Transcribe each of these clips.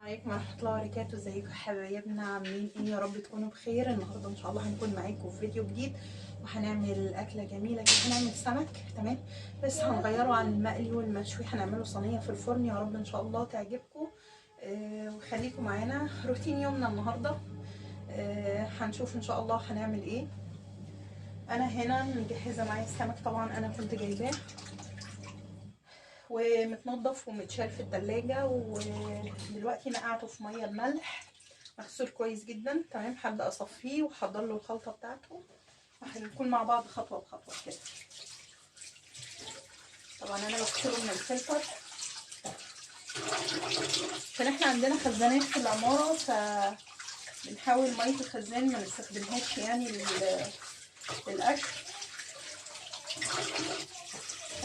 عليكم ورحمة الله وبركاته. ازيكم حبايبنا؟ عاملين ايه؟ يا رب تكونوا بخير. النهارده ان شاء الله هنكون معاكم في فيديو جديد وهنعمل اكله جميله كده. هنعمل سمك تمام، بس هنغيره عن المقلي والمشوي، هنعمله صينيه في الفرن. يا رب ان شاء الله تعجبكم. وخليكم معانا. روتين يومنا النهارده هنشوف ان شاء الله هنعمل ايه. انا هنا مجهزه معايا السمك، طبعا انا كنت جايباه ومتنضف ومتشال في التلاجة، ودلوقتي نقعته في ميه بملح مغسول كويس جدا تمام. هبدا اصفيه واحضر له الخلطه بتاعته وهنكون مع بعض خطوه بخطوه كده. طبعا انا بغسله من الفلتر عشان احنا عندنا خزانات في العماره، فبنحاول ميه الخزان ما نستخدمهاش يعني للاكل.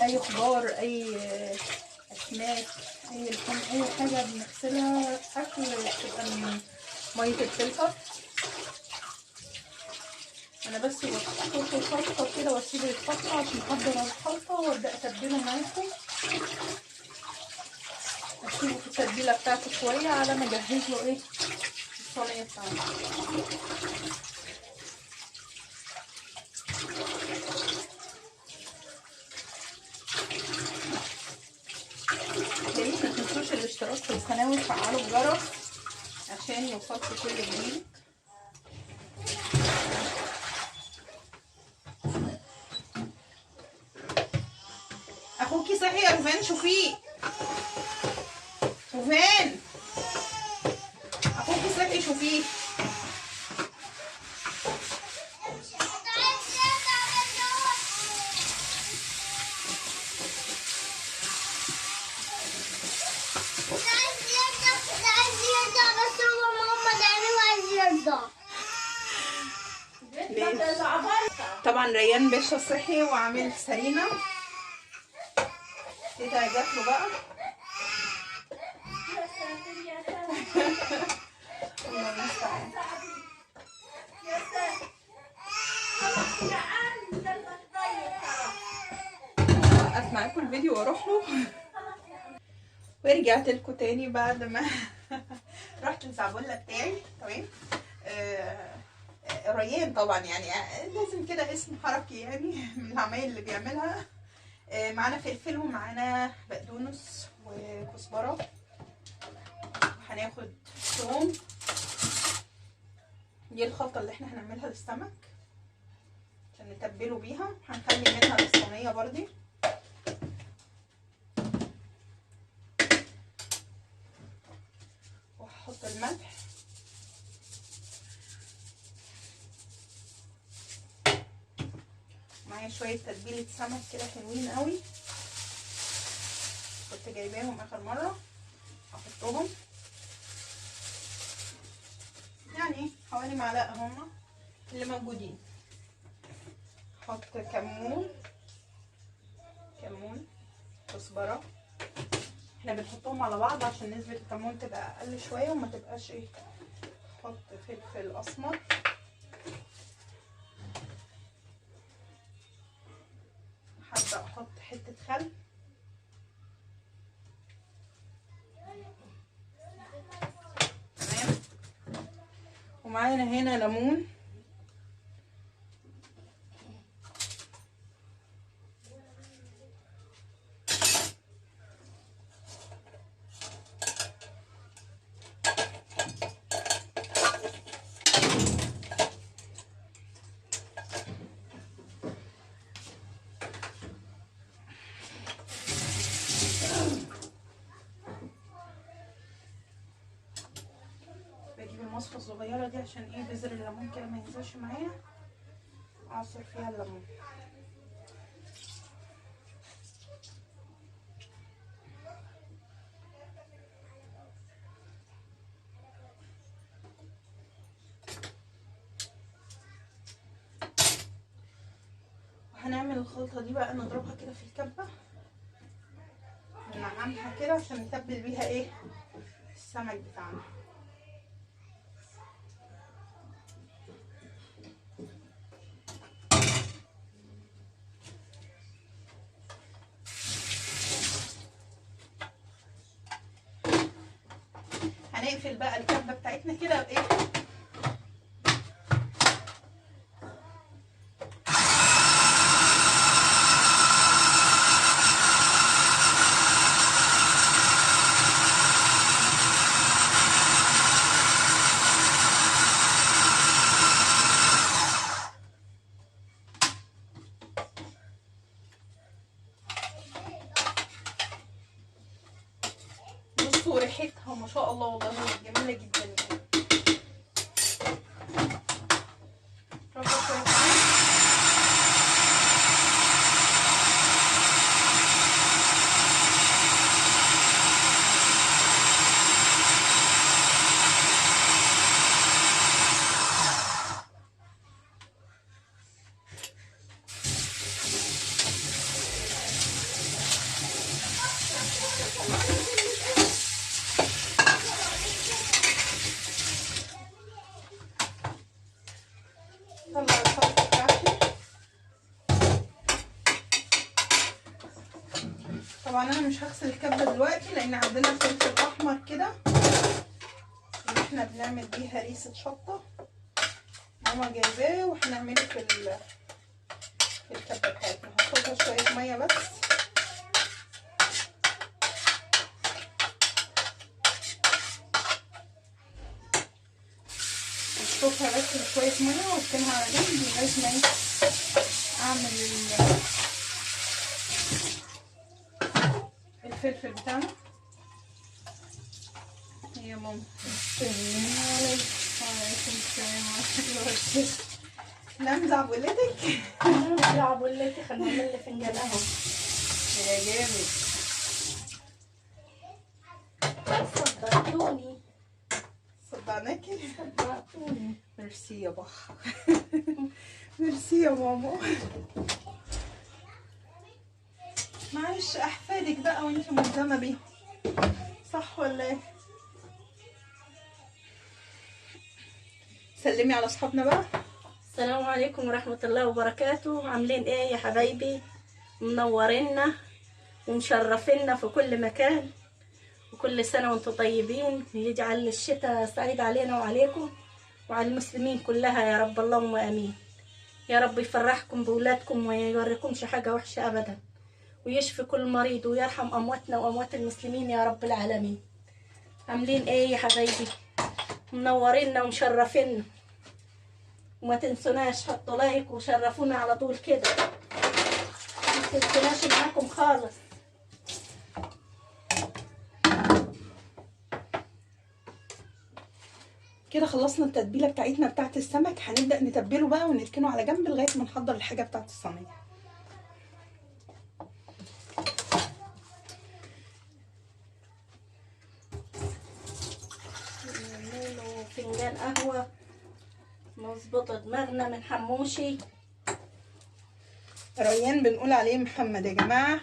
اي خضار، اي اسماك، اي لحوم، اي حاجه بنغسلها اكل تبقى من ميه الفلتر. انا بس بحط الخلطه كده واسيبه يتقطع عشان احضر الخلطه وابدا اتبله معاكم. اسيبه في التتبيله بتاعته شويه على ما اجهز له ايه الصينيه بتاعته. ياريت ما تنسوش الاشتراك في القناه وتفعلوا الجرس عشان يوصلكوا كل جديد. اخوكي صحي يا روفان، شوفيه روفان، اخوكي صحي شوفيه. طبعا ريان باشا صحي وعامل سرينا كده، جات له بقى. الله المستعان. اوقف معاكم الفيديو واروح له. ورجعت لكم تاني بعد ما رحت الزعبله بتاعي تمام. ريان طبعا يعني لازم كده اسم حركي يعني من العمايل اللي بيعملها. معانا فلفل ومعانا بقدونس وكزبره، وهناخد ثوم. دي الخلطه اللي احنا هنعملها للسمك عشان نتبله بيها، هنخلي منها للصينيه برضي. وهحط الملح، معايا شويه تتبيله سمك كده حلوين قوي، كنت جايباهم اخر مره. هحطهم يعني حوالي معلقه هما اللي موجودين. احط كمون، كزبره. احنا بنحطهم على بعض عشان نسبه الكمون تبقى اقل شويه وما تبقاش ايه. احط فلفل اسمر، هبدا احط حته خل، تمام. ومعانا هنا ليمون، بجيب المصفى الصغيره دي عشان ايه بذر الليمون كده ما ينزلش معايا، اعصر فيها الليمون. وهنعمل الخلطه دي بقى نضربها كده في الكبه، ننعمها كده عشان نتبل بيها ايه السمك بتاعنا. هنقفل بقى الكبه بتاعتنا كده بايه؟ بصوا ريحتها ما شاء الله والله جميله جدا يعني. طلع الخلطة بتاعتي. طبعا انا مش هغسل الكبة دلوقتي لان عندنا فلفل احمر كده اللي احنا بنعمل بيه هريسة شطة، ماما جايباه وهنعمله في الكبة بتاعتنا. هحطها شوية مية بس، اشطفها بس بشوية مية واركنها على جنب لغاية ما اعمل الفلفل بتاعنا. يا ماما السلام عليكم. وعليكم السلام ورحمة الله وبركاته. نعم زعبولتك. زعبولتي خلينا نعمل لي فنجان قهوة. يا جامد. صدقتوني. صدقناكي؟ صدقتوني. ميرسي يا بخ. ميرسي يا ماما. معلش احفادك بقى وانت ملزمة بيهم، صح ولا ايه؟ سلمي على اصحابنا بقى. السلام عليكم ورحمة الله وبركاته. عاملين ايه يا حبايبي؟ منورينا ومشرفينا في كل مكان، وكل سنة وانتم طيبين. يجعل الشتاء سعيد علينا وعليكم وعلى المسلمين كلها يا رب، اللهم امين. يا رب يفرحكم بولادكم ويوريكمش حاجة وحشة ابدا، ويشفي كل مريض ويرحم امواتنا واموات المسلمين يا رب العالمين. عاملين ايه يا حبايبي؟ منورينا ومشرفينا، وما تنسوناش حطوا لايك وشرفونا على طول كده، ما تنسوناش معاكم خالص. كده خلصنا التتبيله بتاعتنا بتاعت السمك. هنبدا نتبله بقى ونركنه على جنب لغايه ما نحضر الحاجه بتاعت الصينيه. نعمله فنجان قهوه نظبط دماغنا من حموشي. ريان بنقول عليه محمد يا جماعه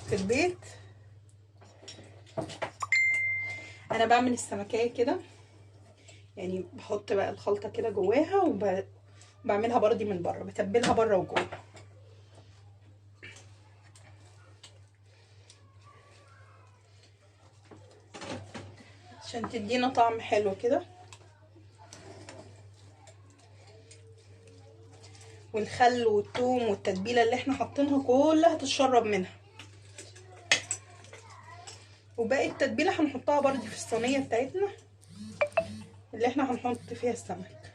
في البيت. انا بعمل السمكيه كده يعني، بحط بقى الخلطه كده جواها وبعملها بردي من بره، بتبلها بره وجوه. عشان تدينا طعم حلو كده، والخل والثوم والتتبيله اللي احنا حاطينها كلها تتشرب منها. وباقي التتبيله هنحطها بردي في الصينيه بتاعتنا اللي احنا هنحط فيها السمك.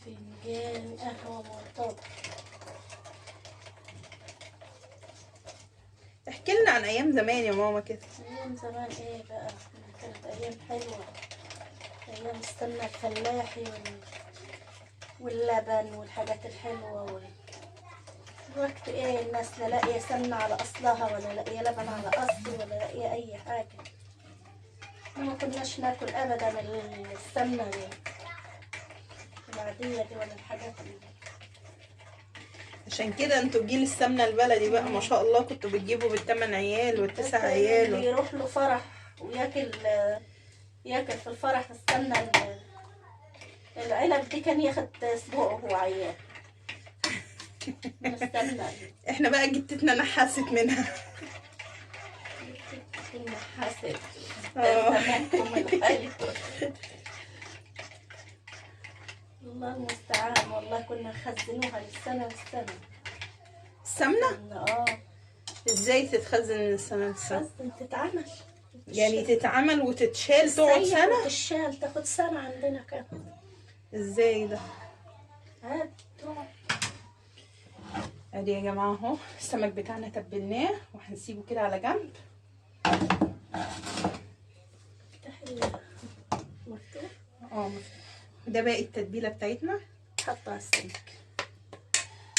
فنجان قهوه مرطب. احكي لنا عن ايام زمان يا ماما كده. ايام زمان ايه بقى، كانت ايام حلوه، ايام السمنه الفلاحي واللبن والحاجات الحلوه الوقت ايه الناس لا لاقيه سمنه على اصلها ولا لاقيه لبن على اصل ولا لاقيه اي حاجه. ما كناش ناكل ابدا السمنه دي العاديه دي ولا الحاجات دي. عشان كده انتوا جيل السمنه البلدي بقى ما شاء الله، كنتوا بتجيبوا بالثمان عيال والتسع عيال اللي يروح له فرح وياكل ياكل في الفرح. استنى العلب دي كان ياخد اسبوع وهو عيان. نستنى. احنا بقى جتتنا نحست منها. حاسب آه. زمانكم الحلو. الله المستعان. والله كنا نخزنوها للسنة والسنة. السمنة اه ازاي تتخزن من السنة للسنة؟ خزن تتعمل يعني تتعمل وتتشال تقعد تسيح سنة؟ وتشال تاخد سنة عندنا كان. ازاي ده؟ عاد تقعد. ادي يا جماعة اهو السمك بتاعنا تبلناه وهنسيبه كده على جنب. افتح مفتوح. اه ده باقي التتبيلة بتاعتنا. حطها على السمك.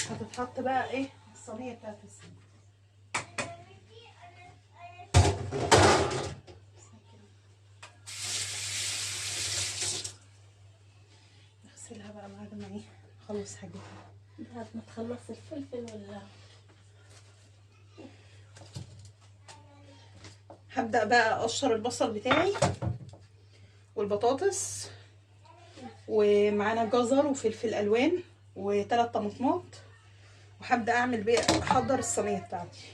هتتحط بقى ايه الصينية بتاعت السمك. اغسلها بقى بعد ما ايه اخلص حاجتها. بعد ما تخلص الفلفل ولا هبدأ بقى اقشر البصل بتاعي والبطاطس، ومعانا جزر وفلفل الوان و3 طماطمات، وهبدأ اعمل بقى احضر الصينية بتاعتي.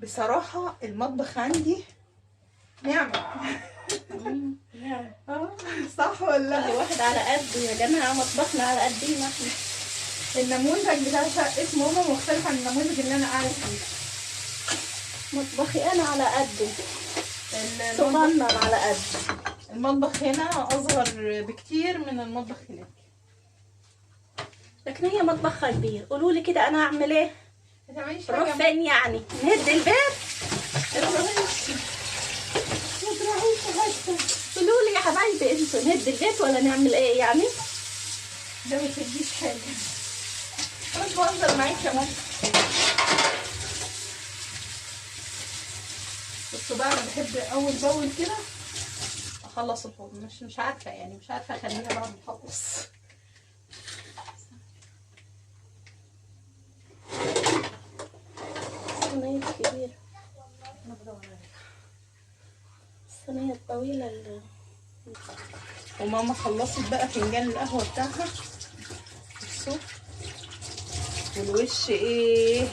بصراحة المطبخ عندي نعمة. يعني صح ولا كل لا؟ واحد على قده يا جماعة. مطبخنا على قدينا احنا. النموذج بتاع شقة ماما مختلف عن النموذج اللي انا قاعدة فيه. مطبخي انا على قده. صغنن على قده. المطبخ هنا اصغر بكتير من المطبخ هناك. لكن هي مطبخها كبير. قولوا لي كده انا اعمل ايه؟ ما تعمليش نروح حاجة. فين يعني؟ نهد البيت؟ قولوا لي يا حبايبي انتوا نهد البيت ولا نعمل ايه يعني؟ ده ما تديش حاجة. انا مش بهزر معاك يا ماما. بصوا بقى انا بحب اول باول كده اخلص الفرن. مش عارفة يعني مش عارفة اخليها بعد ما اخلص. الصينية الكبيرة. انا بدور عليها. الصينية الطويلة اللي وماما خلصت بقى فنجان القهوة بتاعها. بصوا والوش ايه.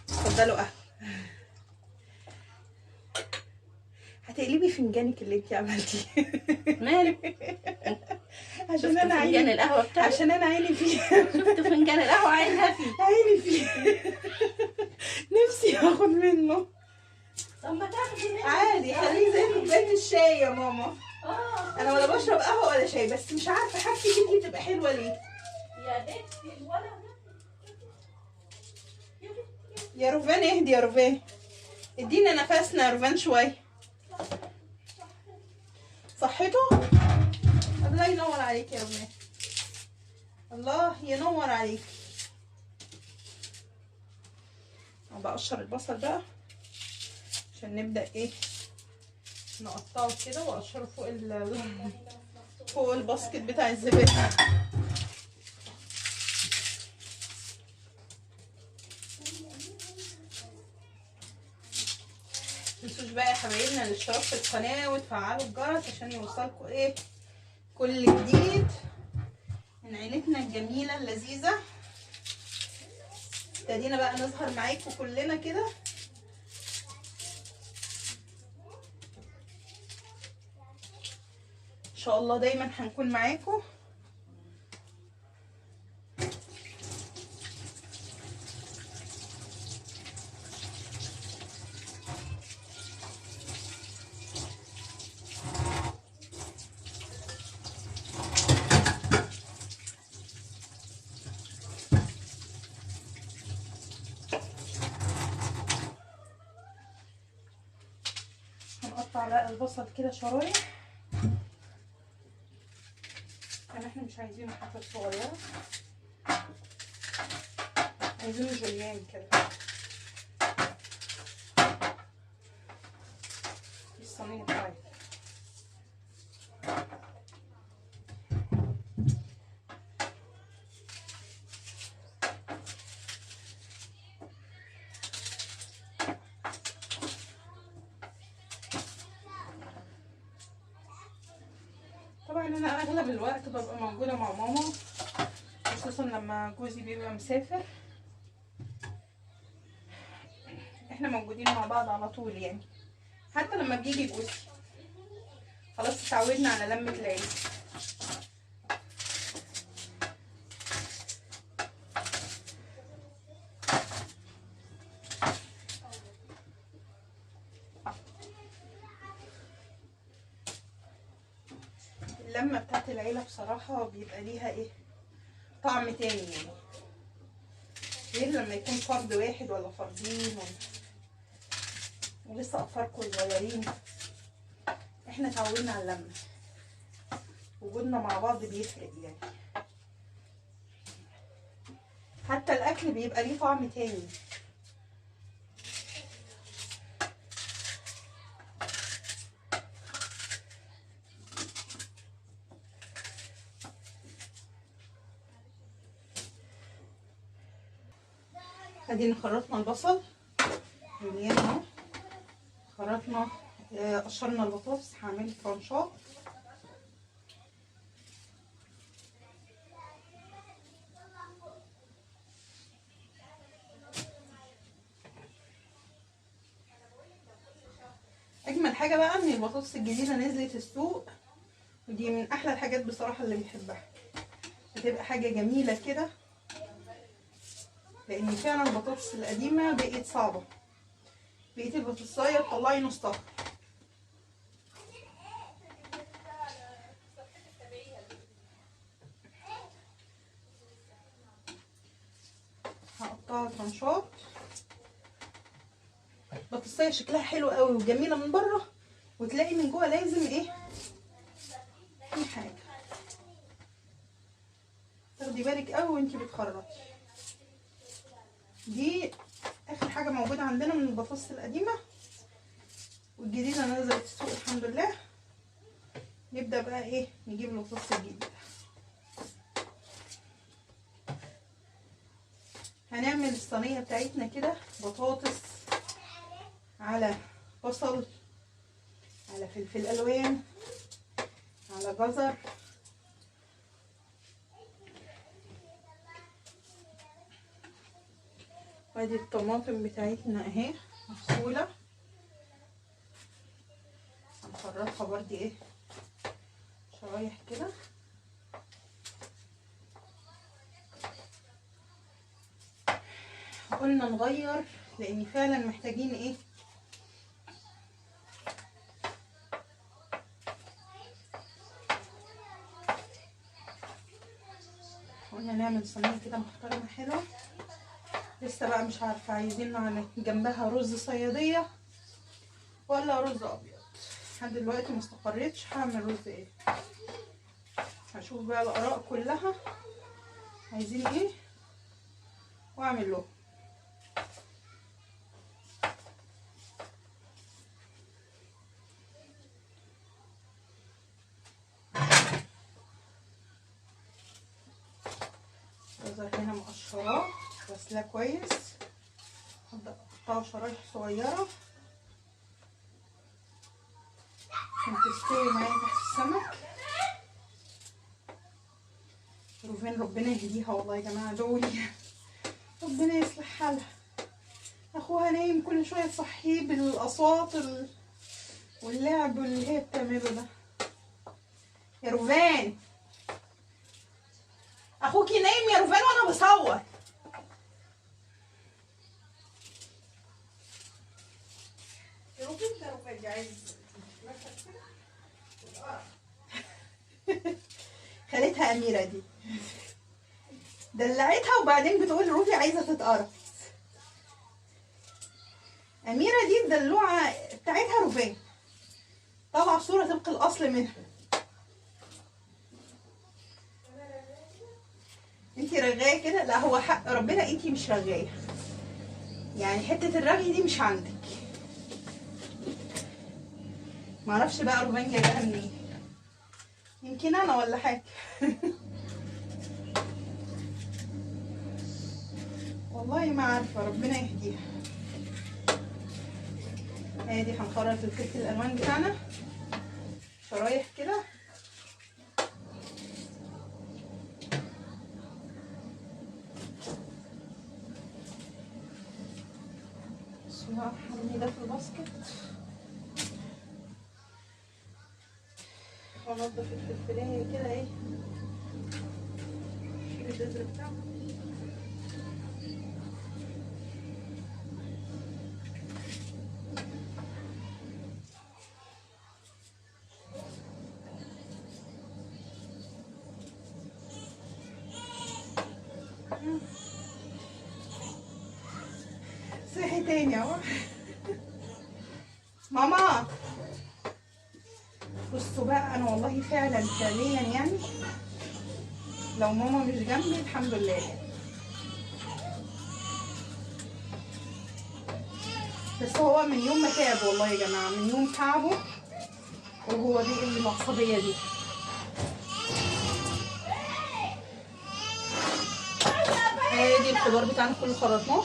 اتفضلوا قهوة. هتقلبي فنجانك اللي انت عملتيه. ماله؟ عشان انا فنجان عيني القهوة بتاعي. عشان انا عيني فيه. شفت فنجان القهوة عينها فيه. عيني فيه. نفسي اخد منه. طب ما تاخدي منه. عادي خليه زي كوبايه الشاي يا ماما. انا ولا بشرب قهوه ولا شاي، بس مش عارفه حاجتي دي بتبقى حلوه ليه. يا بنتي الولد يا روفان اهدي يا روفان. ادينا نفسنا يا روفان شويه. صحته؟ الله ينور عليك يا روفان. الله ينور عليك. بقشر البصل بقى عشان نبدأ ايه نقطعه كده واقشره فوق الباسكت بتاع الزبادي. متنسوش بقى يا حبايبنا الاشتراك في القناه وتفعلوا الجرس عشان يوصلكوا ايه كل جديد من عيلتنا الجميله اللذيذه. ابتدينا بقى نظهر معاكم كلنا كده. ان شاء الله دايما هنكون معاكم. هنقطع بقى البصل كده شرايح عشان احنا مش عايزينه حتت صغيره، عايزينه جوليان كده. الصينيه بتاعتي انا اغلب الوقت ببقى موجوده مع ماما، خصوصا لما جوزي بيبقى مسافر. احنا موجودين مع بعض على طول يعني، حتى لما بيجي جوزي خلاص اتعودنا على لمة العيله. اللمة بتاعت العيلة بصراحة بيبقى ليها ايه، طعم تاني يعني، غير لما يكون فرد واحد ولا فردين ولسه اطفالكم صغيرين. احنا اتعودنا على اللمة، وجودنا مع بعض بيفرق يعني، حتى الاكل بيبقى ليه طعم تاني. ادينا خرطنا البصل مليان اهو، خرطنا قشرنا البطاطس، هعمل فرنشات. اجمل حاجه بقى ان البطاطس الجديده نزلت السوق، ودي من احلى الحاجات بصراحه اللي بحبها، بتبقى حاجه جميله كده، لان فعلا البطاطس القديمه بقت صعبه، بقيت البطاطسايه تطلعي نصها. هقطعها ترانشات. البطاطسايه شكلها حلو قوي وجميله من بره، وتلاقي من جوه لازم ايه، في حاجه. تاخدي بالك قوي وانتي بتخرطي. دي اخر حاجه موجوده عندنا من البطاطس القديمه، والجديده نزلت السوق الحمد لله. نبدا بقى ايه، نجيب البطاطس الجديده. هنعمل الصينيه بتاعتنا كده، بطاطس على بصل على فلفل الوان على جزر، وادي الطماطم بتاعتنا اهي مغسوله، هنخرطها برضي ايه شرايح كده. قلنا نغير لان فعلا محتاجين ايه، قلنا نعمل صينيه كده محترمه حلوه. لسه بقى مش عارفه عايزين على جنبها رز صياديه ولا رز ابيض، لحد دلوقتي مستقرتش هعمل رز ايه. هشوف بقى الاراء كلها عايزين ايه واعمل له. جزر هنا مقشراه غسلاه كويس، هبدا اقطعه شرايح صغيره عشان تستوي معايا تحت السمك. روفين ربنا يهديها والله يا جماعه، دولي ربنا يصلح حالها. اخوها نايم كل شويه تصحيه بالاصوات واللعب اللي هي بتعمله ده. يا روفان اخوكي نايم يا روفان وانا بصور. يا روفان ده روفان عايز خالتها اميره دي دلعتها وبعدين بتقول روفي عايزه تتقرص. اميره دي الدلوعه بتاعتها روفان، طالعه صوره طبق الاصل منها. انتي رغايه كده؟ لا هو حق ربنا انتي مش رغايه يعني، حته الرغي دي مش عندك. معرفش بقى روفان جايباها منين، يمكن انا ولا حاجه والله ما عارفه، ربنا يهديها. ادي هنخرط الفلفل الالوان بتاعنا شرايح كده، هرمي ده في الباسكت وانضف الفلفلايه كده ايه، شيل البذر بتاعه. صحي تاني اهو. ماما بصوا بقى، انا والله فعليا يعني لو ماما مش جنبي الحمد لله، بس هو من يوم ما تعب والله يا جماعه، من يوم تعبه وهو دي العصبيه دي. هي دي الخضار بتاعنا كله خرطناه.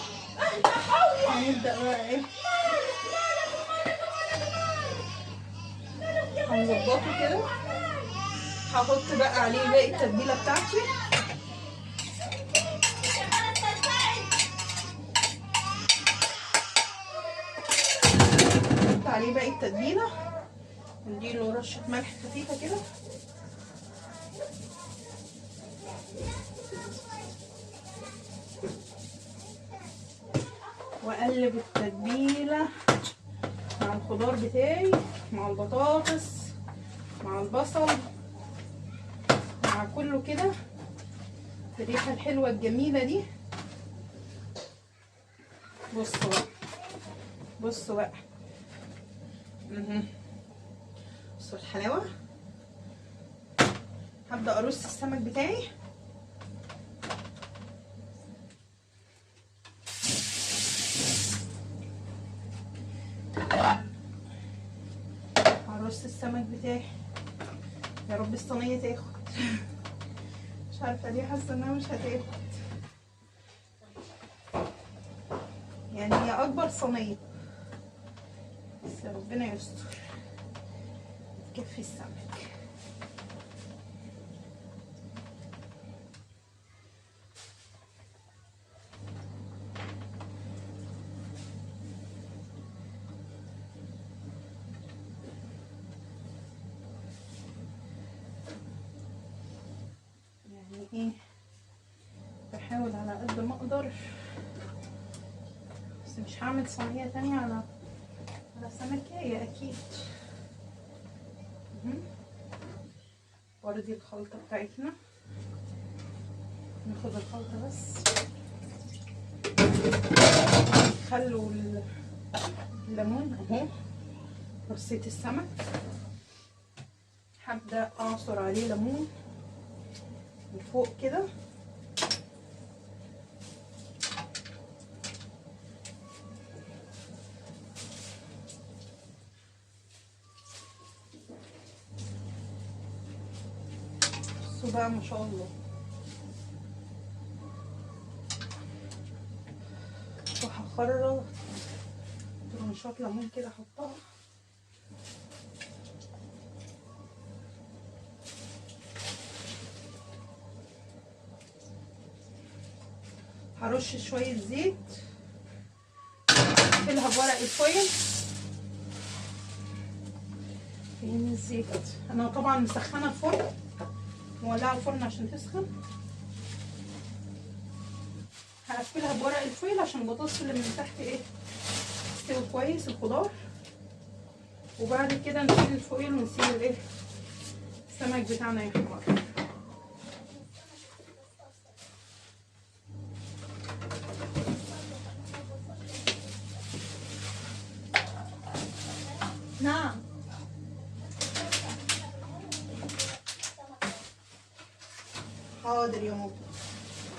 هنبدا بقى ايه، هنظبطه كده. هحط بقى عليه باقي التتبيله بتاعتي. هحط عليه باقي التتبيله، نديله رشه ملح خفيفه كده. واقلب التتبيله مع الخضار بتاعي، مع البطاطس، مع البصل، مع كله كده الريحه الحلوه الجميله دي. بصوا بقى، بصوا بقى، بصوا الحلاوه. هبدا ارص السمك بتاعي. هرص السمك بتاعي. يا رب الصينيه تاخد. مش عارفه ليه حاسه انها مش هتاخد، يعني هي اكبر صينيه، بس ربنا يستر تكفي السمك. يعني ايه، بحاول على قد ما اقدر، بس مش هعمل صينيه تانية على سمكية اكيد. وردي الخلطة بتاعتنا، ناخد الخلطة بس، الخل والليمون اهو. رصيت السمك، هبدأ اعصر عليه ليمون من فوق كده. بصوا بقى ما شاء الله. وهخرج طرنشات ليمون كده احطها. هرش شوية زيت، اقفلها بورق الفويل. فين الزيت؟ انا طبعا مسخنه الفرن، مولعه الفرن عشان تسخن. هقفلها بورق الفويل عشان البطاطس اللي من تحت ايه تستوي كويس الخضار. وبعد كده نشيل الفويل ونسيب الايه السمك بتاعنا يحمر. نعم حاضر يا ماما.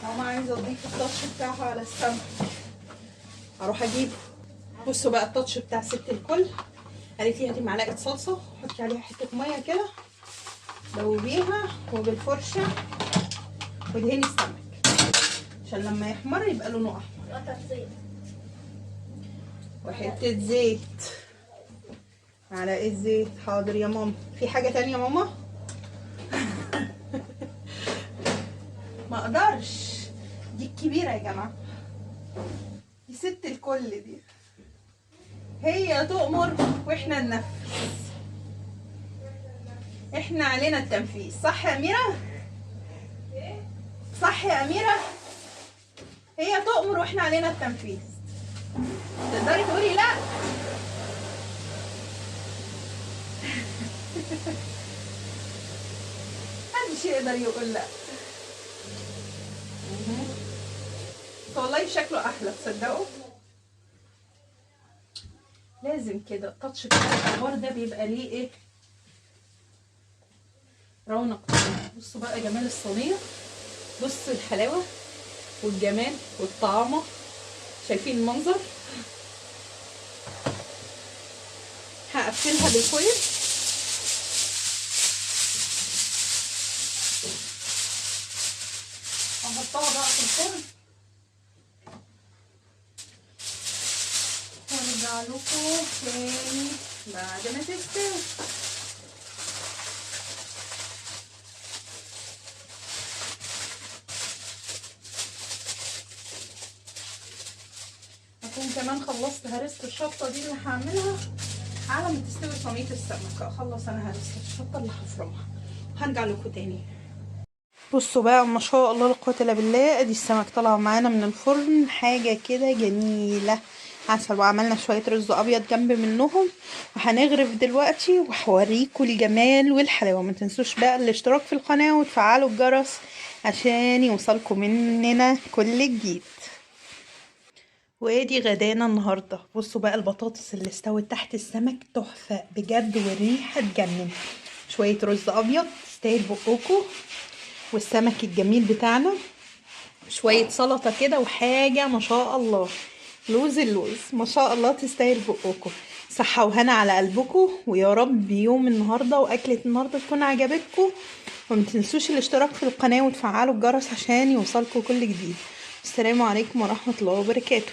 ماما عايزه اضيف التاتش بتاعها على السمك، هروح اجيبه. بصوا بقى التاتش بتاع ست الكل، قالت لي هاتي معلقه صلصه حطي عليها حته ميه كده دوبيها وبالفرشه وادهني السمك عشان لما يحمر يبقى لونه احمر. وحته زيت، معلقه زيت. حاضر يا ماما. في حاجه تانية يا ماما؟ ما اقدرش، دي الكبيره يا جماعه، دي ست الكل دي. هي تؤمر واحنا ننفذ. احنا علينا التنفيذ، صح يا أميرة؟ صح يا أميرة؟ هي تؤمر واحنا علينا التنفيذ. تقدري تقولي لا؟ محدش يقدر يقول لا. والله شكله احلى، تصدقوا؟ لازم كده التاتش بتاع الادوار ده بيبقى ليه ايه؟ رونق. بصوا بقى جمال الصينيه، بصوا الحلاوه والجمال والطعامه، شايفين المنظر؟ هقفلها بالفويل. هحطها بقى في الفرن وارجع لكم تاني بعد ما تستوي. اكون كمان خلصت هرسة الشطه دي اللي هعملها على ما تستوي صينيه السمك. اخلص انا هرسة الشطه اللي هفرمها وهرجع لكم تاني. بصوا بقى ما شاء الله لا قوه الا بالله، ادي السمك طلع معانا من الفرن حاجه كده جميله. عسل. وعملنا شويه رز ابيض جنب منهم وهنغرف دلوقتي وهوريكم الجمال والحلاوه. ما تنسوش بقى الاشتراك في القناه وتفعلوا الجرس عشان يوصلكم مننا كل جديد. وادي غدانا النهارده. بصوا بقى البطاطس اللي استوت تحت السمك تحفه بجد والريحه تجنن. شويه رز ابيض تستاهل بقكم، والسمك الجميل بتاعنا، شويه سلطه كده وحاجه ما شاء الله. لوز اللوز ما شاء الله تستاهل بقكم. صحه وهنا على قلبكم، ويا رب يوم النهارده واكله النهارده تكون عجبتكم. وما تنسوش الاشتراك في القناه وتفعلوا الجرس عشان يوصلكم كل جديد. السلام عليكم ورحمه الله وبركاته.